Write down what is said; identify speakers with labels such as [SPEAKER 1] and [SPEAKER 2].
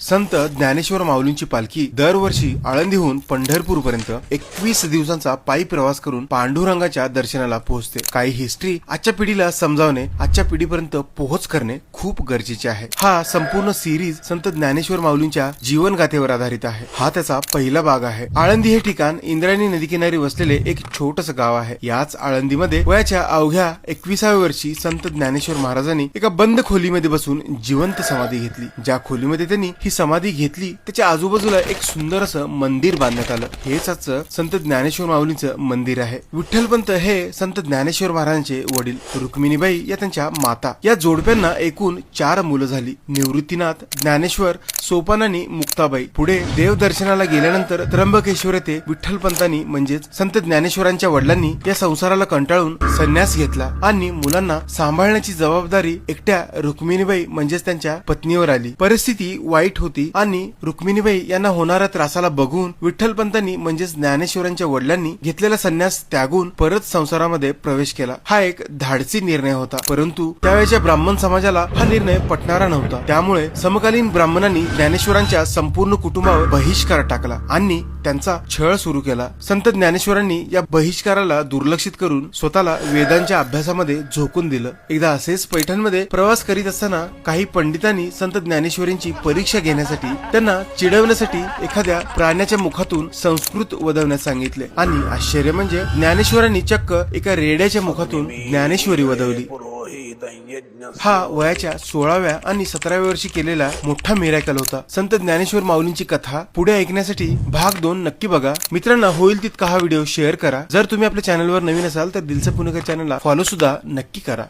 [SPEAKER 1] संत ज्ञानेश्वर माऊलींची पालखी दरवर्षी आळंदीहून पंढरपूर पर्यंत 21 दिवसांचा पायी प्रवास करून पांडुरंगाच्या दर्शनाला पोहोचते। काही हिस्ट्री आजच्या पिढीला समजावणे, आजच्या पिढीपर्यंत पोहोच करणे खूप गरजेचे आहे। हा संपूर्ण सिरीज संत ज्ञानेश्वर माऊलींच्या जीवन गाथेवर आधारित आहे। हा त्याचा पहिला भाग आहे। आळंदी हे ठिकाण इंद्रायणी नदीकिनारी वसलेले एक छोटस गाव आहे। याच आळंदीमध्ये वयाच्या अवघ्या 21व्या वर्षी संत ज्ञानेश्वर महाराजांनी एका बंद खोलीमध्ये बसून जिवंत समाधी घेतली। ज्या खोलीमध्ये त्यांनी ही समाधी घेतली त्याच्या आजूबाजूला एक सुंदर असं मंदिर बांधण्यात आलं। हेच आजचं संत ज्ञानेश्वर माऊलींचं मंदिर आहे। विठ्ठलपंत हे संत ज्ञानेश्वर महाराजांचे वडील, रुक्मिणीबाई या त्यांच्या माता। या जोडप्यांना एकूण 4 मुलं झाली। निवृत्तीनाथ, ज्ञानेश्वर, सोपान आणि मुक्ताबाई। पुढे देवदर्शनाला गेल्यानंतर त्र्यंबकेश्वर येथे विठ्ठलपंतांनी म्हणजेच संत ज्ञानेश्वरांच्या वडिलांनी या संसाराला कंटाळून संन्यास घेतला आणि मुलांना सांभाळण्याची जबाबदारी एकट्या रुक्मिणीबाई म्हणजेच त्यांच्या पत्नीवर आली। परिस्थिती वाईट होती आणि रुक्मिणीबाई यांना होणाऱ्या त्रासाला बघून विठ्ठलपंतांनी म्हणजेच ज्ञानेश्वरांच्या वडिलांनी घेतलेला संन्यास त्यागून परत संसारामध्ये प्रवेश केला। हा एक धाडसी निर्णय होता, परंतु त्यावेळेच्या ब्राह्मण समाजाला हा निर्णय पटणारा नव्हता। त्यामुळे समकालीन ब्राह्मणांनी ज्ञानेश्वरांच्या संपूर्ण कुटुंबावर बहिष्कार टाकला आणि त्यांचा छळ सुरू केला। संत ज्ञानेश्वरांनी या बहिष्काराला दुर्लक्षित करून स्वतःला वेदांच्या अभ्यासामध्ये झोकून दिलं। एकदा असेच पैठणमध्ये प्रवास करीत असताना काही पंडितांनी संत ज्ञानेश्वरांची परीक्षा घेण्यासाठी त्यांना चिडवण्यासाठी एखाद्या प्राण्याच्या मुखातून संस्कृत वदवण्यास सांगितले आणि आश्चर्य म्हणजे ज्ञानेश्वरांनी चक्क एका रेड्याच्या मुखातून ज्ञानेश्वरी वदवली। हा वयाच्या 16व्या आणि 17व्या वर्षी केलेला मोठा मिरॅकल होता। संत ज्ञानेश्वर माऊलींची कथा पुढे ऐकण्यासाठी भाग 2 नक्की बघा। मित्रांनो, होईल तितका हा व्हिडिओ शेअर करा। जर तुम्ही आपल्या चॅनलवर नवीन असाल तर दिलसे पुणेकर चॅनलला फॉलो सुद्धा नक्की करा।